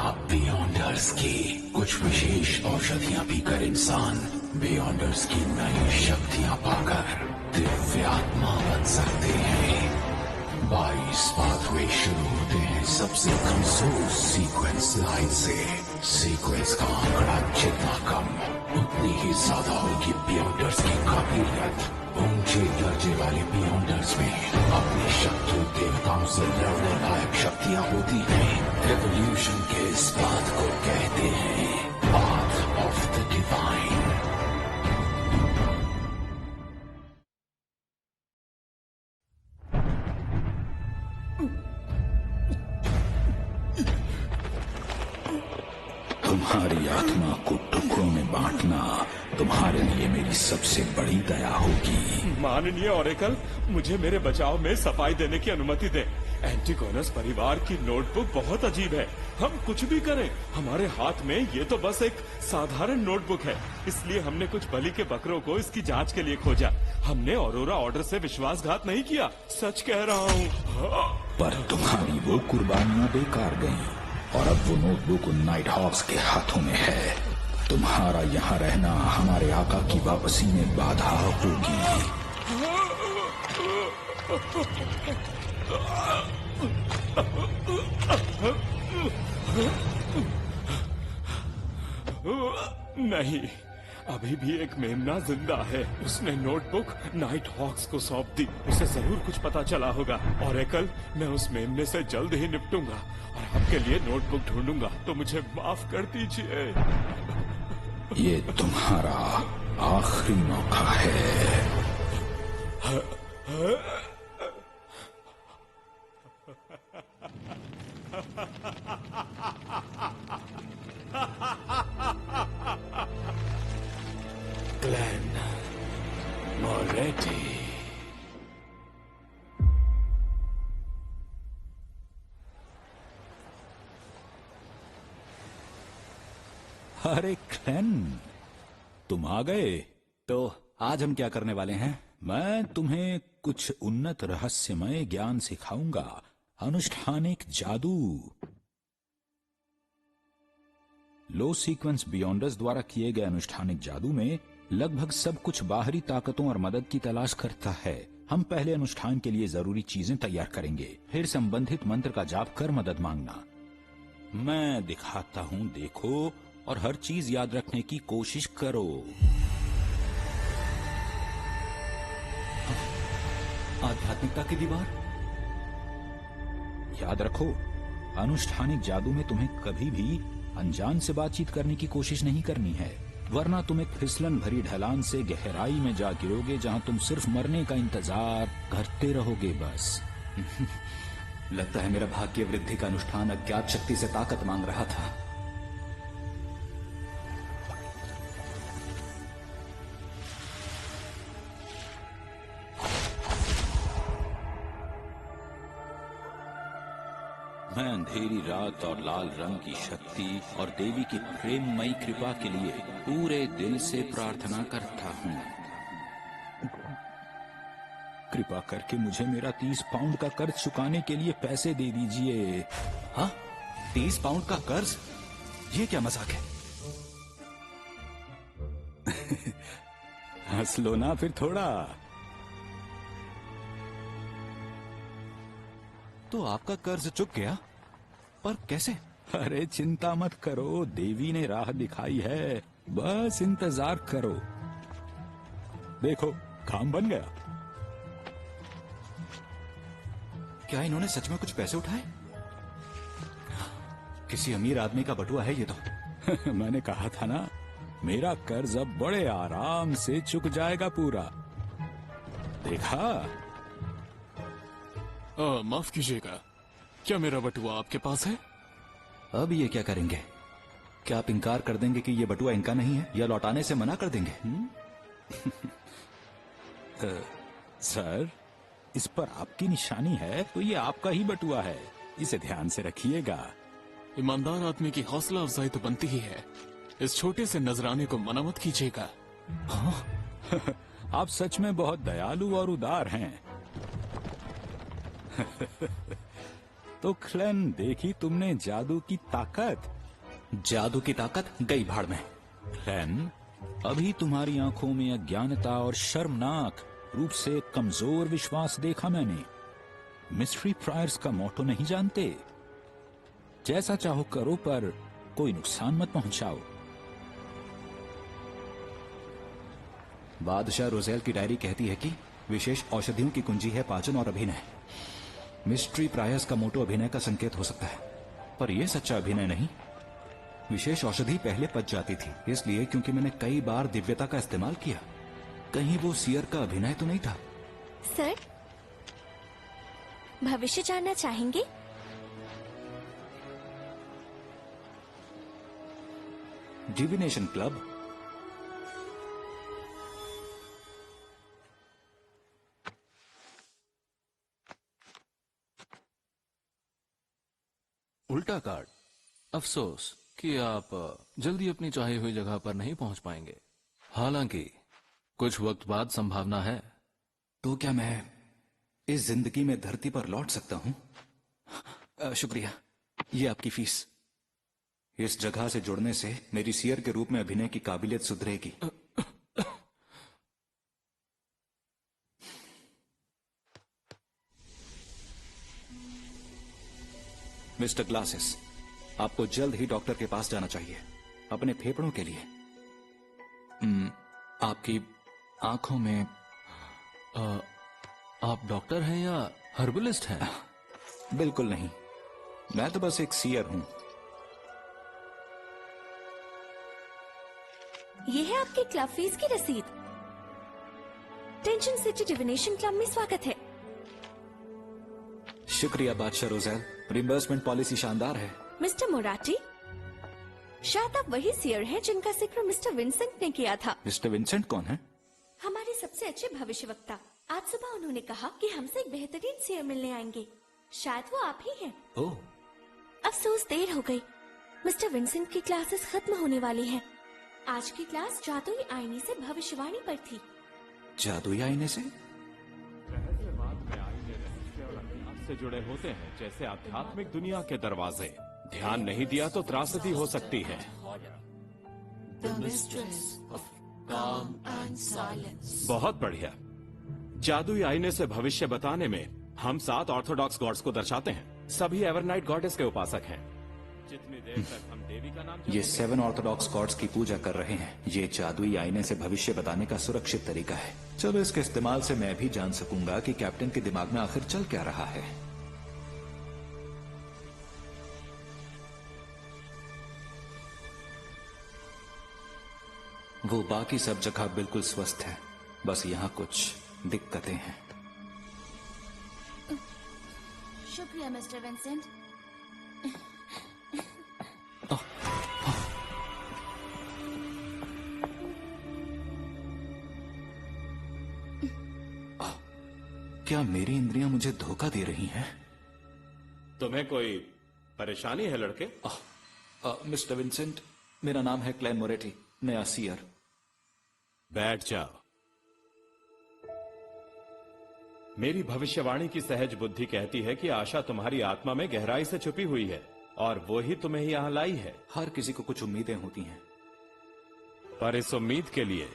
आप बियॉन्डर्स की कुछ विशेष औषधियां पीकर इंसान बियॉन्डर्स की नई शक्तियां पाकर दिव्य आत्मा बन सकते हैं। 22 पाथवे शुरू होते हैं सबसे कमजोर सीक्वेंस लाइन से। सीक्वेंस का आंकड़ा जितना कम उतनी ही ज्यादा होगी बियॉन्डर्स की काबिलियत। ऊंचे दर्जे वाले बियॉन्डर्स में अपने शत्रु देवताओं से लड़ने लायक शक्तियां होती हैं। एवोल्यूशन के इस बात को कहते हैं पाथ ऑफ द डिवाइन। तुम्हारी आत्मा को टुकड़ों में बांटना तुम्हारे लिए मेरी सबसे बड़ी दया होगी। माननीय ओरेकल, मुझे मेरे बचाव में सफाई देने की अनुमति दे। एंटिगोनस परिवार की नोटबुक बहुत अजीब है। हम कुछ भी करें, हमारे हाथ में ये तो बस एक साधारण नोटबुक है। इसलिए हमने कुछ बलि के बकरों को इसकी जांच के लिए खोजा। हमने ऑरोरा ऑर्डर से विश्वासघात नहीं किया, सच कह रहा हूँ। पर तुम्हारी वो कुर्बानियां बेकार गईं और अब वो नोटबुक उन नाइट हॉक्स के हाथों में है। तुम्हारा यहाँ रहना हमारे आका की वापसी में बाधा होगी। नहीं, अभी भी एक मेमना जिंदा है। उसने नोटबुक नाइट हॉक्स को सौंप दी। उसे जरूर कुछ पता चला होगा। ओरेकल, मैं उस मेमने से जल्द ही निपटूंगा और आपके लिए नोटबुक ढूंढूंगा। तो मुझे माफ कर दीजिए। ये तुम्हारा आखिरी मौका है। ग्लेन मोरेटी। अरे क्लेन, तुम आ गए। तो आज हम क्या करने वाले हैं? मैं तुम्हें कुछ उन्नत रहस्यमय ज्ञान सिखाऊंगा। अनुष्ठानिक जादू। लो सीक्वेंस बियॉन्डर्स द्वारा किए गए अनुष्ठानिक जादू में लगभग सब कुछ बाहरी ताकतों और मदद की तलाश करता है। हम पहले अनुष्ठान के लिए जरूरी चीजें तैयार करेंगे, फिर संबंधित मंत्र का जाप कर मदद मांगना। मैं दिखाता हूँ, देखो, और हर चीज याद रखने की कोशिश करो। आध्यात्मिकता की दीवार। याद रखो, अनुष्ठानिक जादू में तुम्हें कभी भी अनजान से बातचीत करने की कोशिश नहीं करनी है, वरना तुम एक फिसलन भरी ढलान से गहराई में जा गिरोगे जहां तुम सिर्फ मरने का इंतजार करते रहोगे बस। लगता है मेरा भाग्य वृद्धि का अनुष्ठान अज्ञात शक्ति से ताकत मांग रहा था। मैं अंधेरी रात और लाल रंग की शक्ति और देवी की प्रेममयी कृपा के लिए पूरे दिल से प्रार्थना करता हूँ। कृपा करके मुझे मेरा 30 पाउंड का कर्ज चुकाने के लिए पैसे दे दीजिए। हाँ, 30 पाउंड का कर्ज? ये क्या मजाक है? हंस लो ना फिर थोड़ा। तो आपका कर्ज चुक गया, पर कैसे? अरे चिंता मत करो, देवी ने राह दिखाई है, बस इंतजार करो। देखो, काम बन गया। क्या इन्होंने सच में कुछ पैसे उठाए? किसी अमीर आदमी का बटुआ है ये तो। मैंने कहा था ना, मेरा कर्ज अब बड़े आराम से चुक जाएगा पूरा। देखा? माफ कीजिएगा, क्या मेरा बटुआ आपके पास है? अब ये क्या करेंगे? क्या आप इनकार कर देंगे कि ये बटुआ इनका नहीं है, या लौटाने से मना कर देंगे? सर, इस पर आपकी निशानी है तो ये आपका ही बटुआ है, इसे ध्यान से रखिएगा। ईमानदार आदमी की हौसला अफजाई तो बनती ही है। इस छोटे से नजराने को मना मत कीजिएगा। हाँ? आप सच में बहुत दयालु और उदार हैं। तो क्लेन, देखी तुमने जादू की ताकत? जादू की ताकत गई भाड़ में। क्लैन, अभी तुम्हारी आंखों में अज्ञानता और शर्मनाक रूप से कमजोर विश्वास देखा मैंने। मिस्ट्री प्रायर्स का मोटो नहीं जानते? जैसा चाहो करो पर कोई नुकसान मत पहुंचाओ। बादशाह रोजेल की डायरी कहती है कि विशेष औषधियों की कुंजी है पाचन और अभिनय। मिस्ट्री प्रायर्स का मोटो अभिनय का संकेत हो सकता है, पर यह सच्चा अभिनय नहीं। विशेष औषधि पहले पच जाती थी, इसलिए क्योंकि मैंने कई बार दिव्यता का इस्तेमाल किया। कहीं वो सियर का अभिनय तो नहीं था? सर, भविष्य जानना चाहेंगे? Divination club? उल्टा कार्ड। अफसोस कि आप जल्दी अपनी चाही हुई जगह पर नहीं पहुंच पाएंगे। हालांकि कुछ वक्त बाद संभावना है। तो क्या मैं इस जिंदगी में धरती पर लौट सकता हूं? शुक्रिया, ये आपकी फीस। इस जगह से जुड़ने से मेरी सियर के रूप में अभिनय की काबिलियत सुधरेगी। मिस्टर ग्लासेस, आपको जल्द ही डॉक्टर के पास जाना चाहिए, अपने फेफड़ों के लिए। आपकी आंखों में आप डॉक्टर हैं या हर्बलिस्ट हैं? बिल्कुल नहीं, मैं तो बस एक सीयर हूं। ये है आपके क्लब फीस की रसीद। टेंशन सिटी डिविनेशन क्लब में स्वागत है। शुक्रिया बादशाह रोजेल, रिम्बर्समेंट पॉलिसी शानदार है। मिस्टर मोराटी, शायद आप वही सियर हैं जिनका जिक्र मिस्टर विंसेंट ने किया था। मिस्टर विंसेंट कौन है? हमारे सबसे अच्छे भविष्यवक्ता। आज सुबह उन्होंने कहा कि हमसे एक बेहतरीन सियर मिलने आएंगे। शायद वो आप ही हैं। ओह, अफसोस देर हो गई। मिस्टर विंसेंट की क्लासेस खत्म होने वाली हैं। आज की क्लास जादुई आईने से भविष्यवाणी पर थी। जादुई आईने से? रहस्यवाद में आईने रहस्य और इतिहास से जुड़े होते हैं, जैसे आध्यात्मिक दुनिया के दरवाजे। ध्यान नहीं दिया तो त्रासदी हो सकती है। बहुत बढ़िया। जादुई आईने से भविष्य बताने में हम 7 ऑर्थोडॉक्स गॉड्स को दर्शाते हैं। सभी एवरनाइट गॉडेस के उपासक हैं। जितनी देर तक हम देवी का नाम ये 7 ऑर्थोडॉक्स गॉड्स की पूजा कर रहे हैं। ये जादुई आईने से भविष्य बताने का सुरक्षित तरीका है। चलो, इसके इस्तेमाल से मैं भी जान सकूंगा कि कैप्टन के दिमाग में आखिर चल क्या रहा है। वो बाकी सब जगह बिल्कुल स्वस्थ है, बस यहाँ कुछ दिक्कतें हैं। शुक्रिया मिस्टर विंसेंट। क्या मेरी इंद्रियां मुझे धोखा दे रही हैं? तुम्हें कोई परेशानी है लड़के? मिस्टर विंसेंट, मेरा नाम है क्लैन मोरेटी, नया सीयर। बैठ जाओ। मेरी भविष्यवाणी की सहज बुद्धि कहती है कि आशा तुम्हारी आत्मा में गहराई से छुपी हुई है और वो ही तुम्हें यहां लाई है। हर किसी को कुछ उम्मीदें होती हैं, पर इस उम्मीद के लिए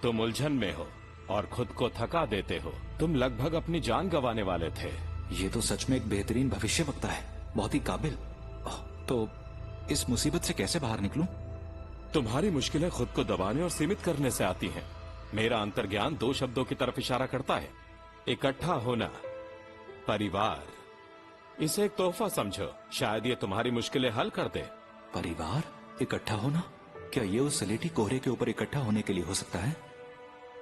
तुम उलझन में हो और खुद को थका देते हो। तुम लगभग अपनी जान गंवाने वाले थे। ये तो सच में एक बेहतरीन भविष्यवक्ता है, बहुत ही काबिल। तो इस मुसीबत से कैसे बाहर निकलूं? तुम्हारी मुश्किलें खुद को दबाने और सीमित करने से आती हैं। मेरा अंतर्ज्ञान 2 शब्दों की तरफ इशारा करता है, इकट्ठा होना, परिवार। इसे एक तोहफा समझो, शायद ये तुम्हारी मुश्किलें हल कर दे। परिवार? इकट्ठा होना? क्या ये उस सलेटी कोहरे के ऊपर इकट्ठा होने के लिए हो सकता है?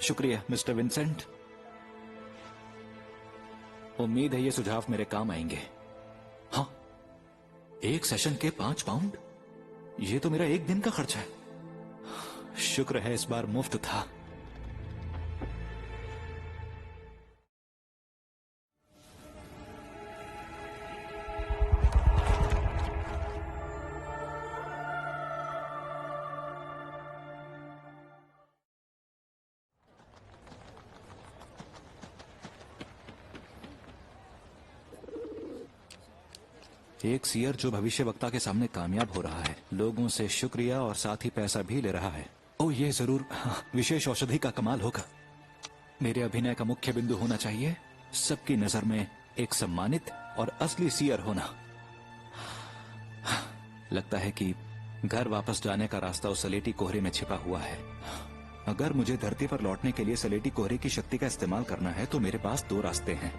शुक्रिया मिस्टर विंसेंट, उम्मीद है ये सुझाव मेरे काम आएंगे। हाँ, 1 सेशन के 5 पाउंड? ये तो मेरा 1 दिन का खर्चा है। शुक्र है इस बार मुफ्त था। एक सीयर जो भविष्य वक्ता के सामने कामयाब हो रहा है, लोगों से शुक्रिया और साथ ही पैसा भी ले रहा है। ओ, ये जरूर विशेष औषधि का कमाल होगा। मेरे अभिनय का मुख्य बिंदु होना चाहिए सबकी नजर में एक सम्मानित और असली सीयर होना। लगता है कि घर वापस जाने का रास्ता उस सलेटी कोहरे में छिपा हुआ है। अगर मुझे धरती पर लौटने के लिए सलेटी कोहरे की शक्ति का इस्तेमाल करना है तो मेरे पास दो रास्ते हैं।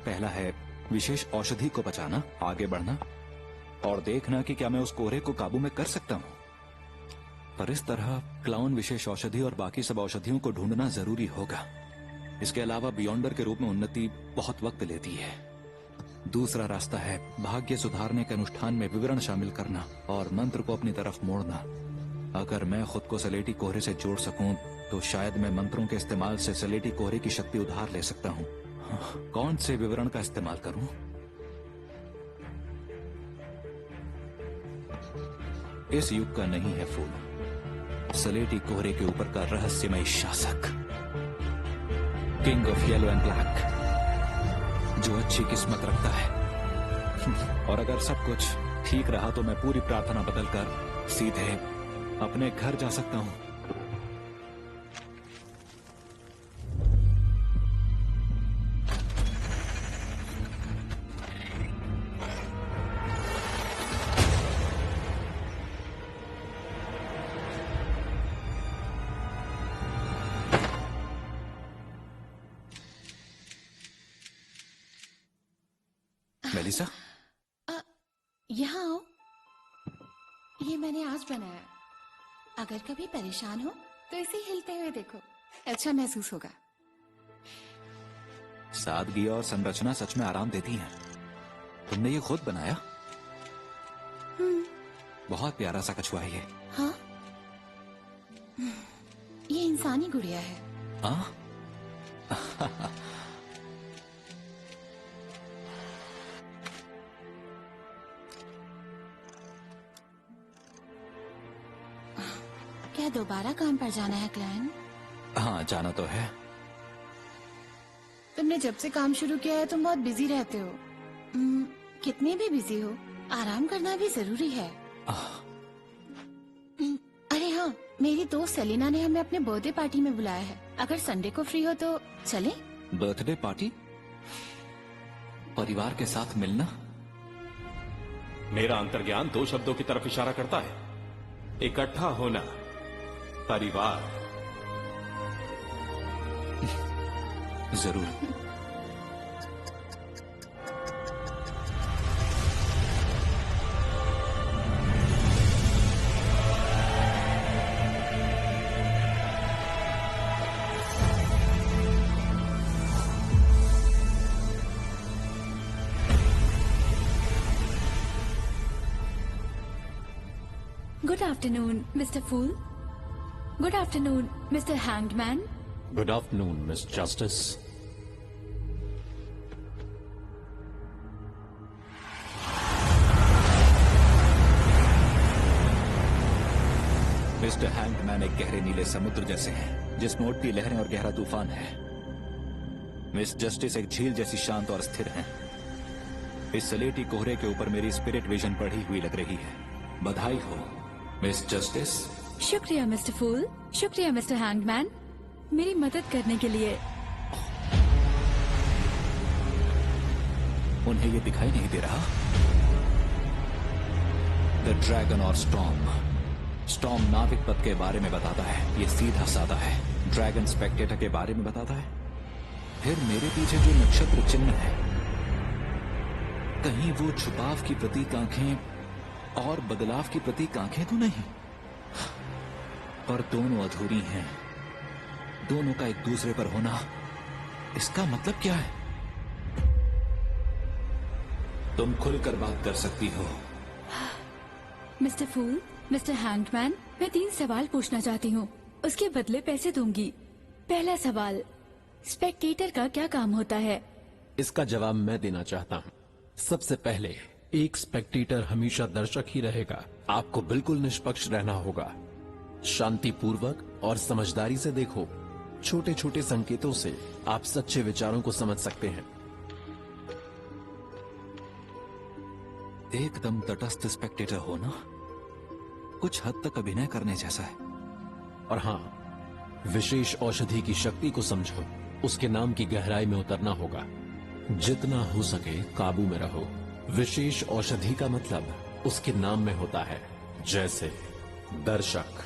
पहला है विशेष औषधि को बचाना, आगे बढ़ना और देखना कि क्या मैं उस कोहरे को काबू में कर सकता हूं। पर इस तरह क्लाउन विशेष औषधि और बाकी सब औषधियों को ढूंढना जरूरी होगा। इसके अलावा बियॉन्डर के रूप में उन्नति बहुत वक्त लेती है। दूसरा रास्ता है भाग्य सुधारने के अनुष्ठान में विवरण शामिल करना और मंत्र को अपनी तरफ मोड़ना। अगर मैं खुद को सलेटी कोहरे से जोड़ सकूं तो शायद मैं मंत्रों के इस्तेमाल से सलेटी कोहरे की शक्ति उधार ले सकता हूं। कौन से विवरण का इस्तेमाल करूं? इस युग का नहीं है फूल, सलेटी कोहरे के ऊपर का रहस्यमय शासक, king of yellow and black, जो अच्छी किस्मत रखता है। और अगर सब कुछ ठीक रहा तो मैं पूरी प्रार्थना बदलकर सीधे अपने घर जा सकता हूं। मेलिसा, यहाँ आओ। ये मैंने आज बनाया। अगर कभी परेशान हो तो इसे हिलते हुए देखो, अच्छा महसूस होगा। सादगी और संरचना सच में आराम देती हैं। तुमने ये खुद बनाया? बहुत प्यारा सा कछुआ है ये। हाँ, ये इंसानी गुड़िया है। हाँ? क्या दोबारा काम पर जाना है क्लाइन? हाँ, जाना तो है। तुमने जब से काम शुरू किया है तुम बहुत बिजी रहते हो। कितने भी बिजी हो, आराम करना भी जरूरी है। अरे हाँ, मेरी दोस्त सेलिना ने हमें अपने बर्थडे पार्टी में बुलाया है। अगर संडे को फ्री हो तो चलें? Birthday party? परिवार के साथ मिलना? मेरा अंतर्ज्ञान दो शब्दों की तरफ इशारा करता है, इकट्ठा होना, परिवार। जरूर। Good afternoon, Mr. Fool. Good afternoon, Mr. Hanged Man. Good afternoon, Miss Justice. Mister hangman एक गहरे नीले समुद्र जैसे हैं, जिसमें उठती लहरें और गहरा तूफान है। मिस जस्टिस एक झील जैसी शांत और स्थिर हैं। इस सलेटी कोहरे के ऊपर मेरी स्पिरिट विजन पढ़ी हुई लग रही है। बधाई हो मिस जस्टिस। शुक्रिया मिस्टर फूल, शुक्रिया मिस्टर हैंगमैन, मेरी मदद करने के लिए। उन्हें ये दिखाई नहीं दे रहा? द ड्रैगन और स्टॉर्म। स्टॉर्म नाविक पथ के बारे में बताता है, ये सीधा साधा है। ड्रैगन स्पेक्टेटर के बारे में बताता है। फिर मेरे पीछे जो नक्षत्र चिन्ह है, कहीं वो छुपाव की प्रतीक आंखें और बदलाव की प्रतीक आंखें तो नहीं? पर दोनों अधूरी हैं। दोनों का एक दूसरे पर होना, इसका मतलब क्या है? तुम खुलकर बात कर सकती हो। मिस्टर फूल, मिस्टर हैंगमैन, मैं 3 सवाल पूछना चाहती हूँ, उसके बदले पैसे दूंगी। पहला सवाल, स्पेक्टेटर का क्या काम होता है? इसका जवाब मैं देना चाहता हूँ। सबसे पहले, एक स्पेक्टेटर हमेशा दर्शक ही रहेगा। आपको बिल्कुल निष्पक्ष रहना होगा। शांतिपूर्वक और समझदारी से देखो। छोटे छोटे संकेतों से आप सच्चे विचारों को समझ सकते हैं। एकदम तटस्थ स्पेक्टेटर हो ना, कुछ हद तक अभिनय करने जैसा है। और हाँ, विशेष औषधि की शक्ति को समझो, उसके नाम की गहराई में उतरना होगा। जितना हो सके काबू में रहो। विशेष औषधि का मतलब उसके नाम में होता है, जैसे दर्शक।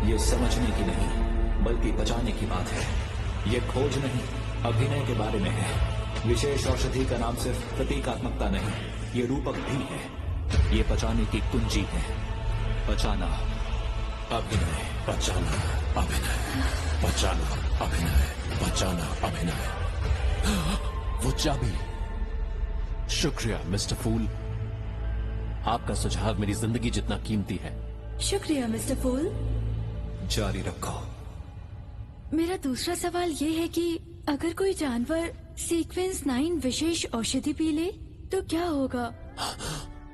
ये समझने की नहीं बल्कि बचाने की बात है। ये खोज नहीं, अभिनय के बारे में है। विशेष औषधि का नाम सिर्फ प्रतीकात्मकता नहीं, ये रूपक भी है। ये बचाने की कुंजी है। बचाना, अभिनय, बचाना, अभिनय, बचाना, अभिनय, बचाना, अभिनय। वो चाबी। शुक्रिया मिस्टर फूल, आपका सुझाव मेरी जिंदगी जितना कीमती है। शुक्रिया मिस्टर फूल। जारी रखो। मेरा दूसरा सवाल ये है कि अगर कोई जानवर सीक्वेंस 9 विशेष औषधि पी ले तो क्या होगा?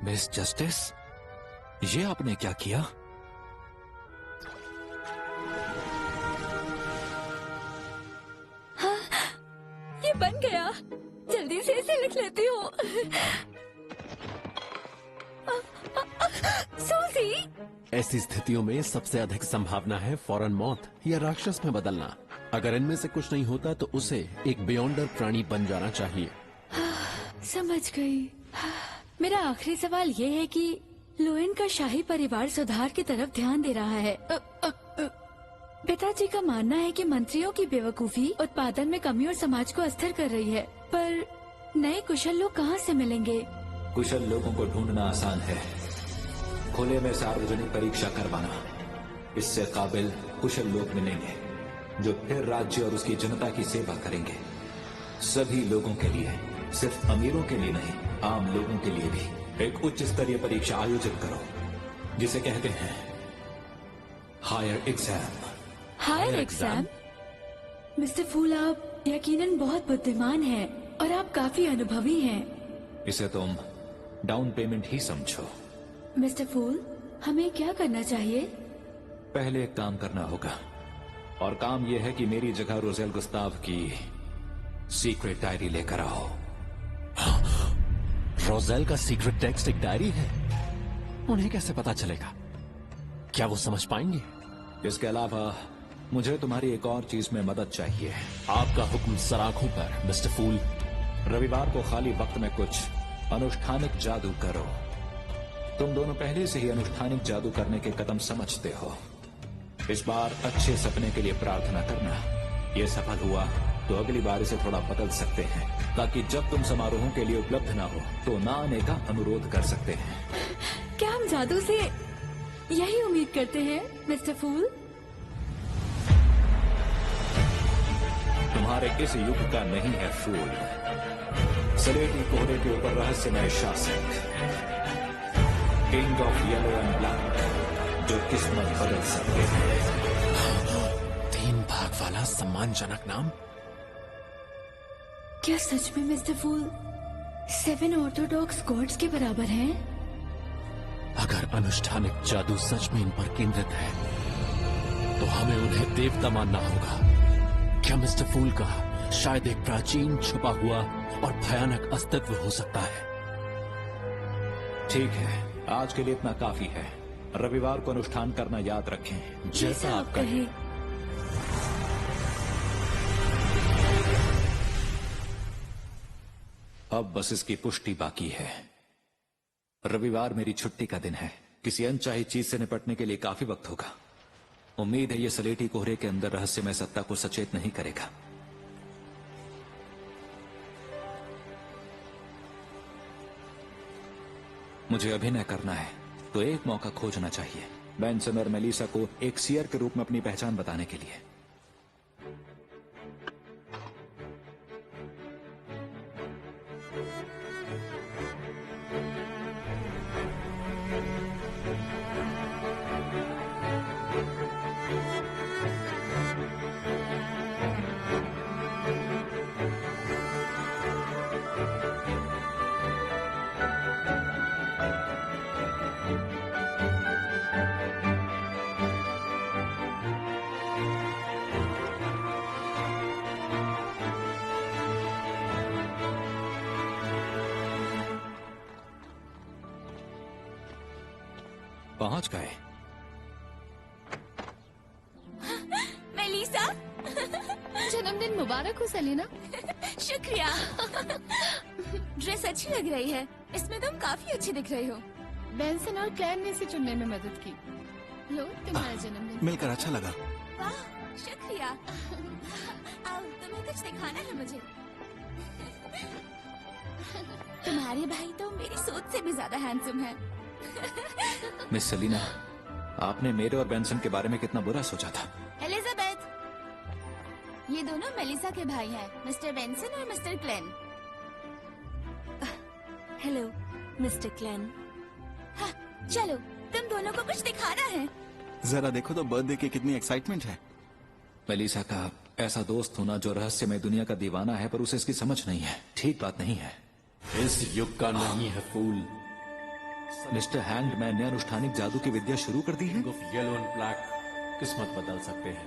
मिस जस्टिस, ये आपने क्या किया? हाँ, ये बन गया। जल्दी से इसे लिख लेती हूँ। सूजी। ऐसी स्थितियों में सबसे अधिक संभावना है फौरन मौत या राक्षस में बदलना। अगर इनमें से कुछ नहीं होता तो उसे एक बियॉन्डर प्राणी बन जाना चाहिए। समझ गई। मेरा आखिरी सवाल ये है कि लोएन का शाही परिवार सुधार की तरफ ध्यान दे रहा है। पिताजी का मानना है कि मंत्रियों की बेवकूफी उत्पादन में कमी और समाज को अस्थिर कर रही है, पर नए कुशल लोग कहाँ से मिलेंगे? कुशल लोगों को ढूंढना आसान है, खुले में सार्वजनिक परीक्षा करवाना। इससे काबिल कुशल लोग मिलेंगे जो फिर राज्य और उसकी जनता की सेवा करेंगे। सभी लोगों के लिए, सिर्फ अमीरों के लिए नहीं, आम लोगों के लिए भी एक उच्च स्तरीय परीक्षा आयोजित करो जिसे कहते हैं higher exam. Higher exam? Mister fool, आप यकीनन बहुत बुद्धिमान हैं और आप काफी अनुभवी हैं। इसे तुम डाउन पेमेंट ही समझो। मिस्टर फूल, हमें क्या करना चाहिए? पहले एक काम करना होगा, और काम यह है कि मेरी जगह रोजेल गुस्ताव की सीक्रेट डायरी लेकर आओ। रोजेल का सीक्रेट टेक्स्ट एक डायरी है? उन्हें कैसे पता चलेगा? क्या वो समझ पाएंगे? इसके अलावा मुझे तुम्हारी एक और चीज में मदद चाहिए। आपका हुक्म सराखों पर मिस्टर फूल। रविवार को खाली वक्त में कुछ अनुष्ठानिक जादू करो। तुम दोनों पहले से ही अनुष्ठानिक जादू करने के कदम समझते हो। इस बार अच्छे सपने के लिए प्रार्थना करना। ये सफल हुआ तो अगली बार इसे थोड़ा बदल सकते हैं, ताकि जब तुम समारोहों के लिए उपलब्ध ना हो तो ना आने का अनुरोध कर सकते हैं। क्या हम जादू से यही उम्मीद करते हैं मिस्टर फूल? तुम्हारे इस युग का नहीं है फूल। सलेटी कोहरे के ऊपर रहस्यमय शासक, king of yellow and black, जो किस्मत बदल सकते हैं। 3 भाग वाला सम्मानजनक नाम। क्या सच में मिस्टर फूल 7 ऑर्थोडॉक्स गॉड्स के बराबर हैं? अगर अनुष्ठानिक जादू सच में इन पर केंद्रित है तो हमें उन्हें देवता मानना होगा। क्या मिस्टर फूल का शायद एक प्राचीन, छुपा हुआ और भयानक अस्तित्व हो सकता है? ठीक है, आज के लिए इतना काफी है। रविवार को अनुष्ठान करना याद रखें। जैसा आप कहें। अब बस इसकी पुष्टि बाकी है। रविवार मेरी छुट्टी का दिन है। किसी अनचाही चीज से निपटने के लिए काफी वक्त होगा। उम्मीद है ये सलेटी कोहरे के अंदर रहस्यमय सत्ता को सचेत नहीं करेगा। मुझे अभिनय करना है तो एक मौका खोजना चाहिए, बेंसन और मेलिसा को एक सियर के रूप में अपनी पहचान बताने के लिए। पहुंच गए। मेलिसा, जन्मदिन मुबारक हो सेलिना। शुक्रिया। ड्रेस अच्छी लग रही है, इसमें तुम काफी अच्छी दिख रही हो। बेंसन और क्लैन ने इसे चुनने में मदद की। लो तुम्हारा जन्मदिन। मिलकर अच्छा लगा। वाह, शुक्रिया। आओ, तुम्हें कुछ दिखाना है मुझे। तुम्हारे भाई तो मेरी सोच से भी ज्यादा हैंडसम है। मिस सेलिना, आपने मेरे और बेंसन के बारे में कितना बुरा सोचा था। एलिजाबेथ, ये दोनों मेलिसा के भाई हैं, मिस्टर बेंसन और mister Klein. Hello mister Klein. हाँ, चलो तुम दोनों को कुछ दिखाना है। जरा देखो तो बर्थडे की कितनी एक्साइटमेंट है। मेलिसा का ऐसा दोस्त होना जो रहस्यमय दुनिया का दीवाना है पर उसे इसकी समझ नहीं है, ठीक बात नहीं है। इस युग का नहीं है फूल। मिस्टर हैंगमैन ने अनुष्ठानिक जादू की विद्या शुरू कर दी है। ऑफ येलो एंड ब्लैक किस्मत बदल सकते हैं।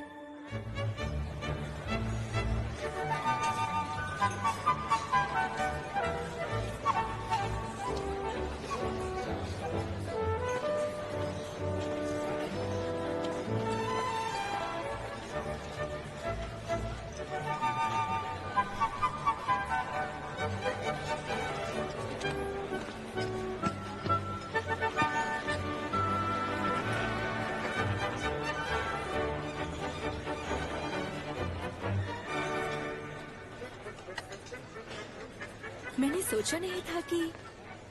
मैंने सोचा नहीं था कि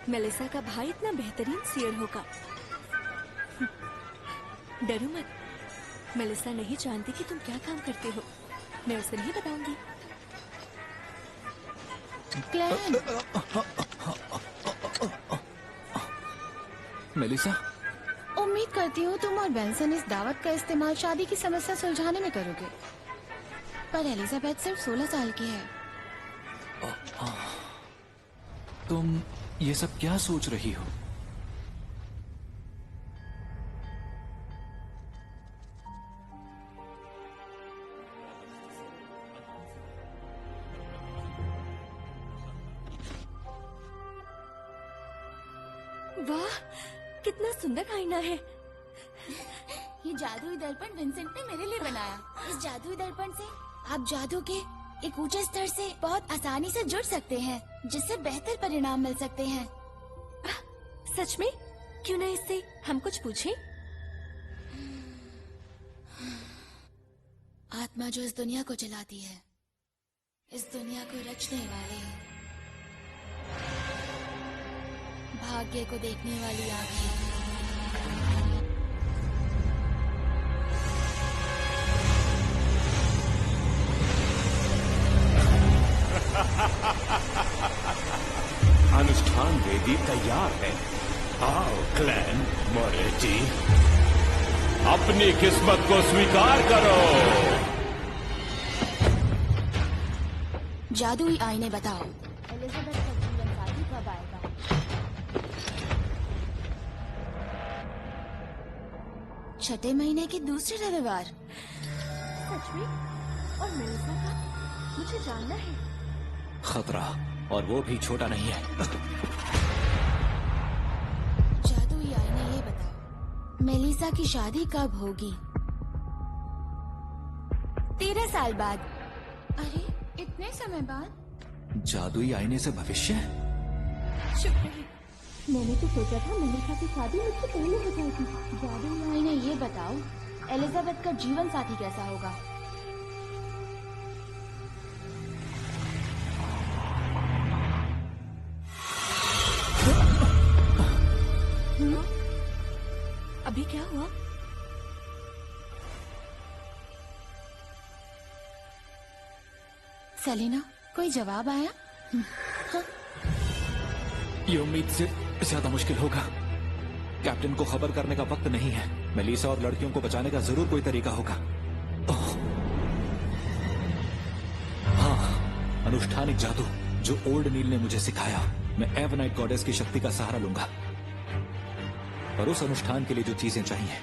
मेलिसा का भाई इतना बेहतरीन सीयर होगा। डरो मत, मेलिसा नहीं जानती कि तुम क्या काम करते हो। मैं उसे नहीं बताऊंगी। क्लैन, मेलिसा, उम्मीद करती हूँ तुम और बेंसन इस दावत का इस्तेमाल शादी की समस्या सुलझाने में करोगे। पर एलिजाबेथ सिर्फ 16 साल की है। तुम ये सब क्या सोच रही हो? वाह, कितना सुंदर आईना है। ये जादुई दर्पण विंसेंट ने मेरे लिए बनाया। इस जादुई दर्पण से आप जादू के एक ऊंचे स्तर से बहुत आसानी से जुड़ सकते हैं, जिससे बेहतर परिणाम मिल सकते हैं। सच में? क्यों ना इससे हम कुछ पूछें? आत्मा जो इस दुनिया को जलाती है, इस दुनिया को रचने वाले, भाग्य को देखने वाली आंखें। अनुष्ठान वेदी तैयार है। आओ क्लैन मोरेटी, अपनी किस्मत को स्वीकार करो। जादुई आईने बताओ, एलिजाबेथ का जीवन साथी कब आएगा? छठे महीने के दूसरे रविवार। सच में? और मेलिसा का? मुझे जानना है। खतरा, और वो भी छोटा नहीं है। जादुई आईने ये बताओ, मेलिसा की शादी कब होगी? 13 साल बाद। अरे इतने समय बाद? जादुई आईने से भविष्य? शुक्र है। मैंने तो सोचा था मेलिसा की शादी मुझसे पहले हो जाएगी। जादुई आईने ये बताओ, एलिजाबेथ का जीवन साथी कैसा होगा? अभी क्या हुआ? सेलिना, कोई जवाब आया? ये उम्मीद से ज्यादा मुश्किल होगा। कैप्टन को खबर करने का वक्त नहीं है। मेलिसा और लड़कियों को बचाने का जरूर कोई तरीका होगा। हाँ, अनुष्ठानिक जादू जो ओल्ड नील ने मुझे सिखाया। मैं एवनाइट गॉडेस की शक्ति का सहारा लूंगा और उस अनुष्ठान के लिए जो चीजें चाहिए।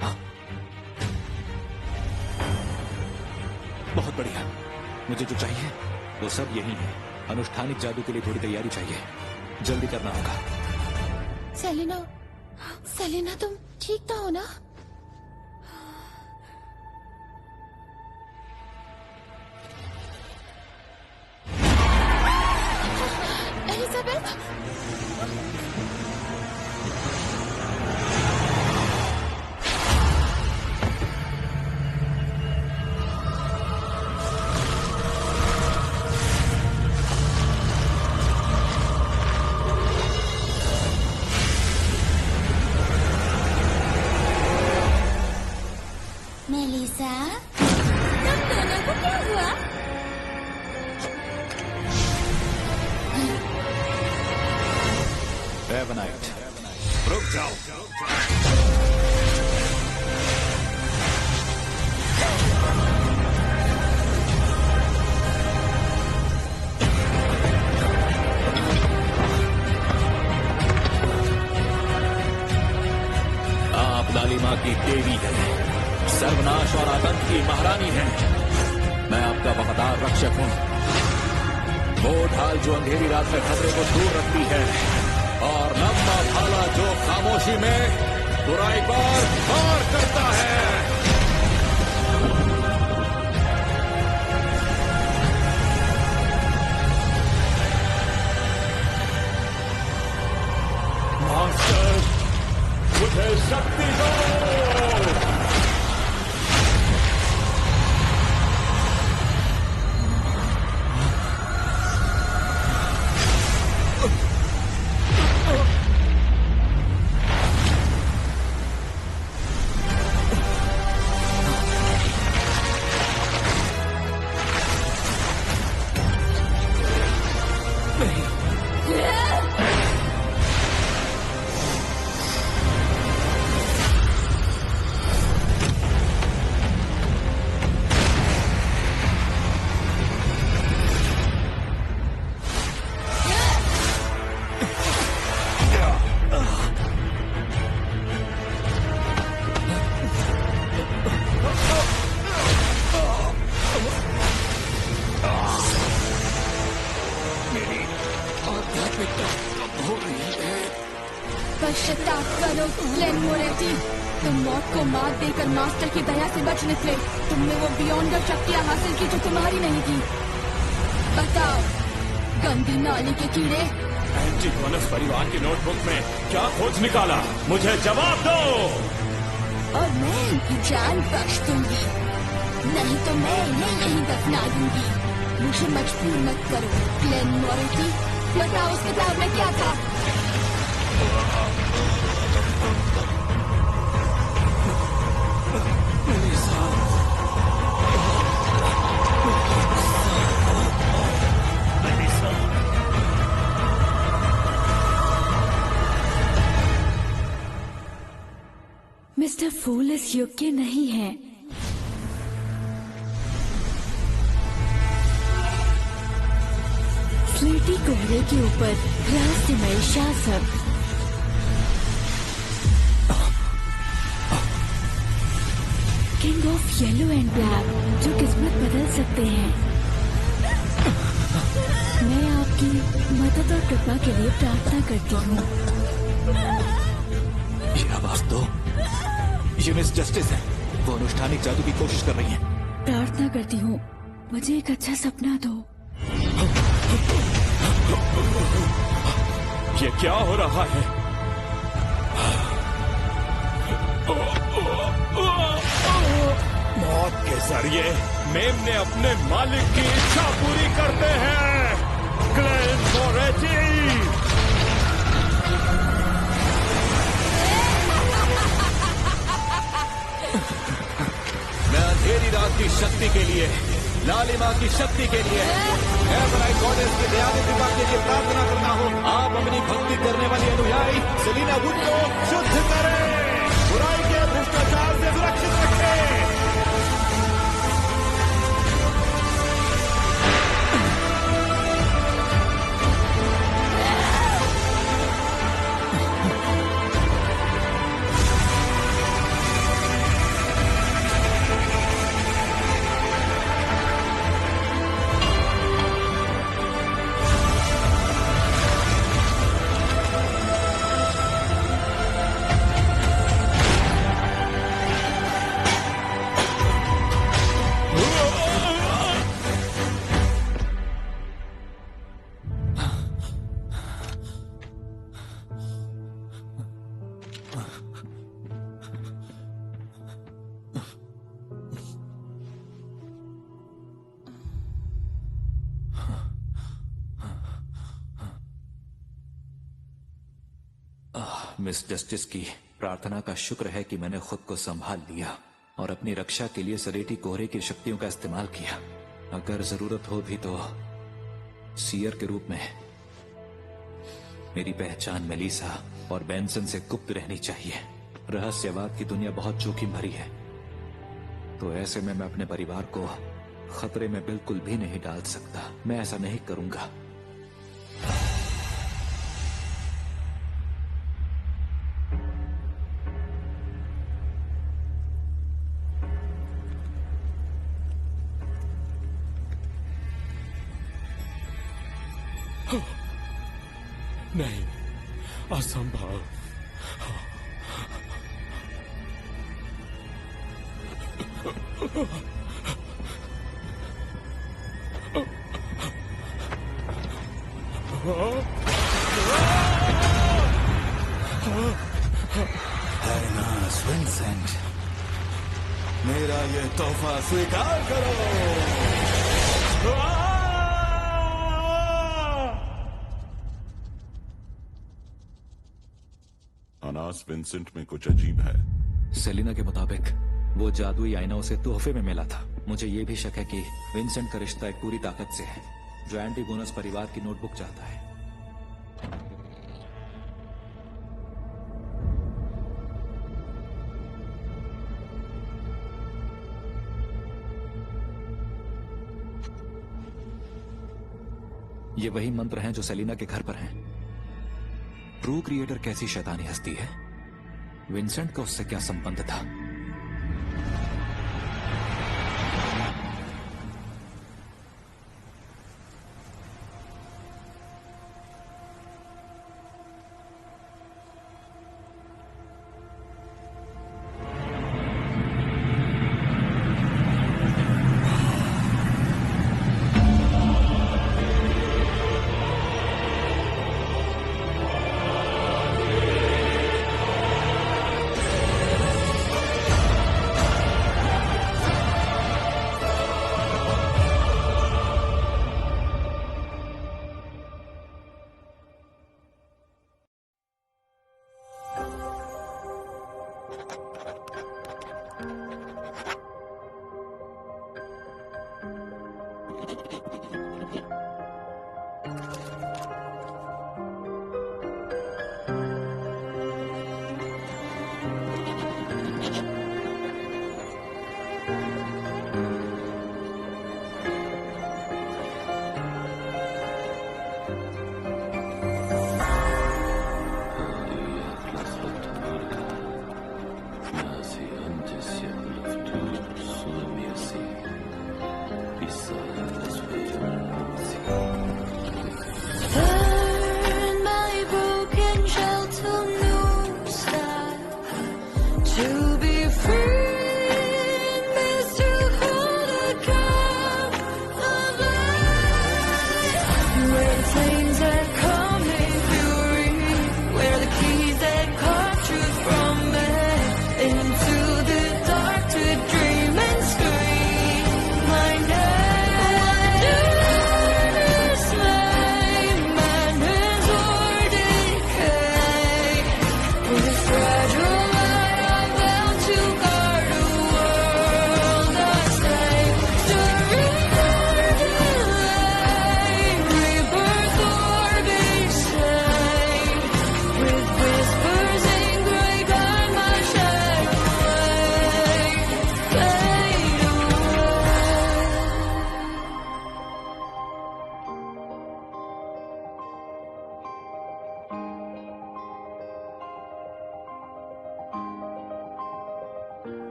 हाँ, बहुत बढ़िया। मुझे जो चाहिए वो सब यही है। अनुष्ठानिक जादू के लिए थोड़ी तैयारी चाहिए, जल्दी करना होगा। सेलिना, सेलेना, तुम ठीक तो हो ना? एलिजाबेथ, मेलिसा, तुम दोनों को क्या हुआ? रेवनाइट, रुक जाओ। आप लालिमा की देवी है, सर्वनाश और आतंक की महारानी है। मैं आपका वफादार रक्षक हूँ। वो ढाल जो अंधेरी रात में खतरे को दूर रखती है, और लंबा भाला जो खामोशी में बुराई पर वार करता है। मास्टर, मुझे शक्ति दो। पश्चाताप करो ग्लेन मोरेटी। तुम मौत को मात देकर मास्टर की दया से बच निकले। तुमने वो बियॉन्डर शक्तियाँ हासिल की जो तुम्हारी नहीं थी। बताओ, गंदी नाली के कीड़े। एंटीगोनस परिवार की नोटबुक में क्या खोज निकाला? मुझे जवाब दो। और मैं इनकी जान बख्श दूंगी, नहीं तो मैं इन्हें यहीं दफना दूंगी। मुझे मजबूर मत करो ग्लेन मोरेटी। बताओ उस किताब में क्या था? मिस्टर फूल इस योग्य नहीं है। स्लेटी कोहरे के ऊपर रहस्यमय शासक। King of yellow and black, जो किस्मत बदल सकते हैं। मैं आपकी मदद और कृपा के लिए प्रार्थना करती हूँ। ये आवाज तो ये मिस जस्टिस है। वो अनुष्ठानिक जादू की कोशिश कर रही है। प्रार्थना करती हूँ, मुझे एक अच्छा सपना दो। ये क्या हो रहा है? मौत के जरिए मेमने अपने मालिक की इच्छा पूरी करते हैं। ग्लेन मोरेटी। मैं अंधेरी रात की शक्ति के लिए, लालिमा की शक्ति के लिए, एवराइट गॉडेस की दयालु कृपा के लिए प्रार्थना करता हूँ। आप अपनी भक्ति करने वाली अनुयायी सेलिना वुड को शुद्ध करें, बुराई के भ्रष्टाचार से सुरक्षित रखें। मिस जस्टिस की प्रार्थना का शुक्र है कि मैंने खुद को संभाल लिया और अपनी रक्षा के लिए सलेटी कोहरे की शक्तियों का इस्तेमाल किया। अगर जरूरत हो भी तो सीयर के रूप में। मेरी पहचान मेलिसा और बेंसन से गुप्त रहनी चाहिए। रहस्यवाद की दुनिया बहुत जोखिम भरी है, तो ऐसे में मैं अपने परिवार को खतरे में बिल्कुल भी नहीं डाल सकता। मैं ऐसा नहीं करूंगा। नहीं, असंभव। हैरनास विंसेंट, मेरा ये तोहफा स्वीकार करो। अनास विंसेंट में कुछ अजीब है। सेलिना के मुताबिक वो जादुई आईना उसे तोहफे में मिला था। मुझे ये भी शक है कि विंसेंट का रिश्ता एक पूरी ताकत से है जो एंटीगोनस परिवार की नोटबुक चाहता है। ये वही मंत्र हैं जो सेलिना के घर पर हैं। ट्रू क्रिएटर कैसी शैतानी हस्ती है? विंसेंट का उससे क्या संबंध था?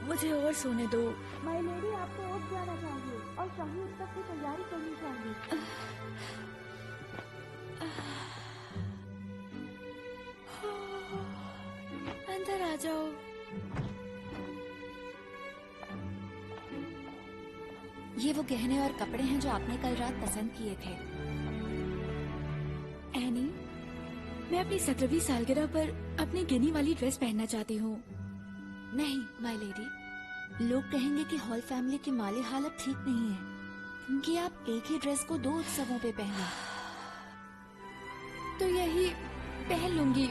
मुझे और सोने दो। माय लेडी, आपको अब जाना चाहिए और शाही उत्सव की तैयारी करनी चाहिए। अंदर आ जाओ। ये वो गहने और कपड़े हैं जो आपने कल रात पसंद किए थे। एनी, मैं अपनी 17वीं सालगिरह पर अपनी गिनी वाली ड्रेस पहनना चाहती हूँ। नहीं माय लेडी, लोग कहेंगे कि हॉल फैमिली की माली हालत ठीक नहीं है क्योंकि आप एक ही ड्रेस को 2 उत्सवों पे पहने। तो यही पहन लूंगी।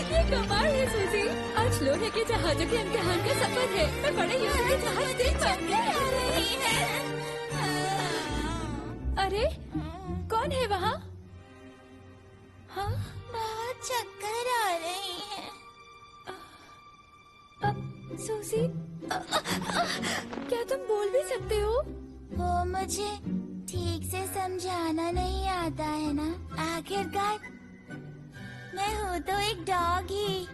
ये कमाल है सूजी। आज लोहे के जहाजों के इम्तिहान का सफर है। मैं बड़े युद्ध के जहाज देख बन के आ रही है। अरे कौन है वहाँ? हाँ, बहुत चक्कर आ रही है। सूजी, क्या तुम बोल भी सकते हो? वो मुझे ठीक से समझाना नहीं आता है ना। आखिरकार मैं हूँ तो एक डॉग ही।